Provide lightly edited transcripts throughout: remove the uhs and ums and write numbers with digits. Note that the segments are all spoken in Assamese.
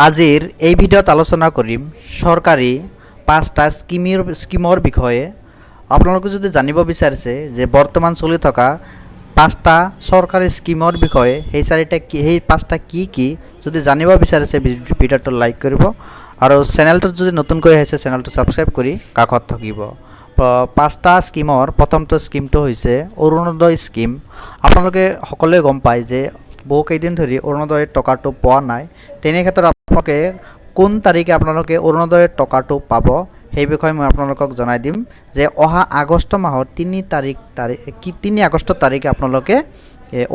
আজিৰ এই ভিডিঅ'ত আলোচনা কৰিম সৰকাৰী 5টা স্কিমৰ বিষয়ে। আপোনালোকে যদি জানিব বিচাৰিছে যে বৰ্তমান চলি থকা 5টা চৰকাৰী স্কিমৰ বিষয়ে সেই 5টা কি যদি জানিব বিচাৰিছে ভিডিঅ'টো লাইক কৰিব আৰু চেনেলটোত যদি নতুনকৈ আহিছে চেনেলটো ছাবস্ক্ৰাইব কৰি কাষত থাকিব। 5টা স্কিমৰ প্ৰথমটো স্কিমটো হৈছে অৰুণোদয় স্কিম। আপোনালোকে সকলোৱে গম পায় যে বহু কেইদিন ধৰি অৰুণোদয়ৰ টকাটো পোৱা নাই। তেনে ক্ষেত্ৰত আপোনালোকে কোন তাৰিখে আপোনালোকে অৰুণোদয়ৰ টকাটো পাব সেই বিষয়ে মই আপোনালোকক জনাই দিম যে অহা আগষ্ট মাহৰ 3 আগষ্ট তাৰিখে আপোনালোকে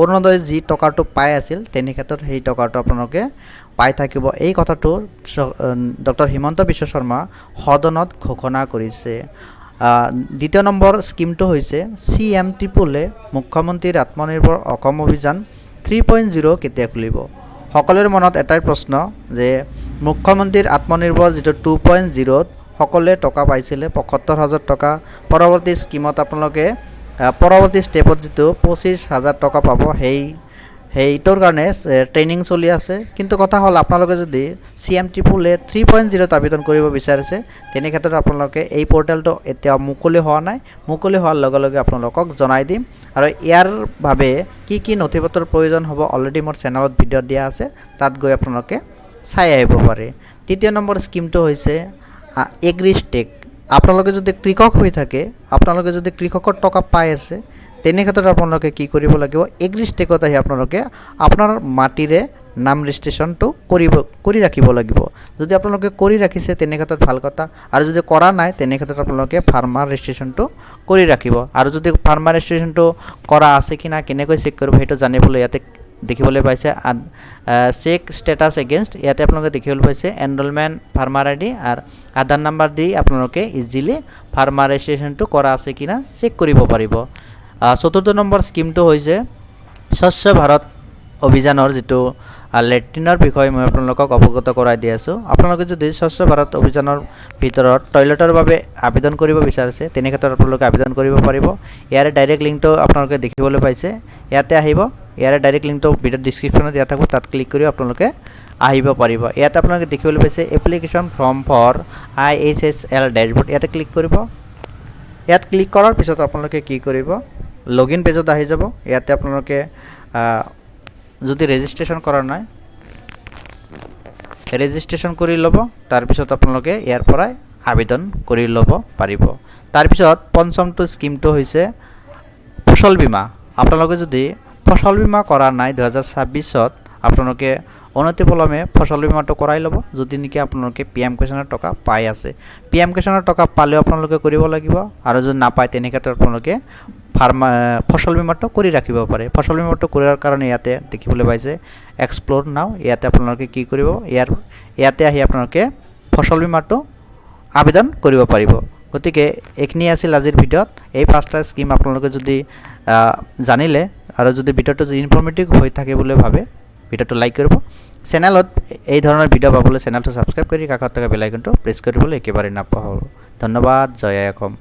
অৰুণোদয় যি টকাটো পাই আছিল তেনে ক্ষেত্ৰত সেই টকাটো আপোনালোকে পাই থাকিব। এই কথাটো ডক্টৰ হিমন্ত বিশ্ব শৰ্মা সদনত ঘোষণা কৰিছে। দ্বিতীয় নম্বৰ স্কিমটো হৈছে CM-AAA মুখ্যমন্ত্ৰীৰ আত্মনিৰ্ভৰ অসম অভিযান 3.0 কেতিয়া খুলিব। সকলোৰে মনত এটাই প্ৰশ্ন যে মুখ্যমন্ত্ৰীৰ আত্মনিৰ্ভৰ যিটো 2.0ত সকলোৱে টকা পাইছিলে 75,000 টকা। পৰৱৰ্তী স্কিমত আপোনালোকে পৰৱৰ্তী ষ্টেপত যিটো 25,000 টকা পাব সেইটোৰ কাৰণে ট্ৰেইনিং চলি আছে। কিন্তু কথা হ'ল আপোনালোকে যদি CM-AAA 3.0ত আবেদন কৰিব বিচাৰিছে তেনে ক্ষেত্ৰত আপোনালোকে এই পৰ্টেলটো এতিয়া মুকলি হোৱা নাই। মুকলি হোৱাৰ লগে লগে আপোনালোকক জনাই দিম আৰু ইয়াৰ বাবে কি নথিপত্ৰৰ প্ৰয়োজন হ'ব অলৰেডি মোৰ চেনেলত ভিডিঅ' দিয়া আছে, তাত গৈ আপোনালোকে চাই আহিব পাৰে। তৃতীয় নম্বৰ স্কিমটো হৈছে এগ্ৰিষ্টেক। আপোনালোকে যদি কৃষক হৈ থাকে, আপোনালোকে যদি কৃষকৰ টকা পাই আছে তেনে ক্ষেত্ৰত আপোনালোকে কি কৰিব লাগিব, এগ্ৰিষ্টেকত আহি আপোনালোকে আপোনাৰ মাটিৰে নাম ৰেজিষ্ট্ৰেশ্যনটো কৰি ৰাখিব লাগিব। যদি আপোনালোকে কৰি ৰাখিছে তেনে ক্ষেত্ৰত ভাল কথা, আৰু যদি কৰা নাই তেনে ক্ষেত্ৰত আপোনালোকে ফাৰ্মাৰ ৰেজিষ্ট্ৰেশ্যনটো কৰি ৰাখিব। আৰু যদি ফাৰ্মাৰ ৰেজিষ্ট্ৰেশ্যনটো কৰা আছে কি না কেনেকৈ চেক কৰিব সেইটো জানিবলৈ ইয়াতে দেখিবলৈ পাইছে চেক ষ্টেটাছ এগেইনষ্ট। ইয়াতে আপোনালোকে দেখিবলৈ পাইছে এনৰলমেণ্ট ফাৰ্মাৰ ID আৰু আধাৰ নাম্বাৰ দি আপোনালোকে ইজিলি ফাৰ্মাৰ ৰেজিষ্ট্ৰেশ্যনটো কৰা আছে কি না চেক কৰিব পাৰিব। চতুৰ্থ নম্বৰ স্কিমটো হৈছে স্বচ্ছ ভাৰত অভিযানৰ যিটো লেট্ৰিনৰ বিষয়ে মই আপোনালোকক অৱগত কৰাই দি আছোঁ। আপোনালোকে যদি স্বচ্ছ ভাৰত অভিযানৰ ভিতৰত টয়লেটৰ বাবে আবেদন কৰিব বিচাৰিছে তেনে ক্ষেত্ৰত আপোনালোকে আবেদন কৰিব পাৰিব। ইয়াৰে ডাইৰেক্ট লিংকটো আপোনালোকে দেখিবলৈ পাইছে, ইয়াতে আহিব। ইয়াৰে ডাইৰেক্ট লিংকটো ভিডিঅ' ডিছক্ৰিপশ্যনত দিয়া থাকিব, তাত ক্লিক কৰি আপোনালোকে আহিব পাৰিব। ইয়াতে আপোনালোকে দেখিবলৈ পাইছে application form for IHSL dashboard, ইয়াতে ক্লিক কৰিব। ইয়াত ক্লিক কৰাৰ পিছত আপোনালোকে কি কৰিব, লগইন পেজত আহি যাব। ইয়াতে আপোনালোকে যদি ৰেজিষ্ট্ৰেশ্যন কৰা নাই ৰেজিষ্ট্ৰেশ্যন কৰি ল'ব, তাৰপিছত আপোনালোকে ইয়াৰ পৰাই আবেদন কৰি ল'ব পাৰিব। তাৰপিছত পঞ্চমটো স্কিমটো হৈছে ফচল বীমা। আপোনালোকে যদি ফচল বীমা কৰা নাই 2026ত আপোনালোকে অনতিপলমে ফচল বীমাটো কৰাই ল'ব, যদি নেকি আপোনালোকে PM কিষাণৰ টকা পাই আছে। PM কিষাণৰ টকা পালেও আপোনালোকে কৰিব লাগিব, আৰু যদি নাপায় তেনে ক্ষেত্ৰত আপোনালোকে ফচল বীমাটো কৰি ৰাখিব পাৰে। ফচল বীমাটো কৰাৰ কাৰণে ইয়াতে দেখিবলৈ পাইছে এক্সপ্ল'ৰ নাও, ইয়াতে আপোনালোকে কি কৰিব, ইয়াতে আহি আপোনালোকে ফচল বীমাটো আবেদন কৰিব পাৰিব। গতিকে এইখিনি আছিল আজিৰ ভিডিঅ'ত। এই 5টা স্কিম আপোনালোকে যদি জানিলে আৰু যদি ভিডিঅ'টো যদি ইনফৰ্মেটিভ হৈ থাকে বুলি ভাবে ভিডিঅ'টো লাইক কৰিব। চেনেলত এই ধৰণৰ ভিডিঅ' পাবলৈ চেনেলটো ছাবস্ক্ৰাইব কৰি কাষত থকা বেল আইকনটো প্ৰেছ কৰিবলৈ একেবাৰে নাপাহৰিব। ধন্যবাদ। জয় অসম।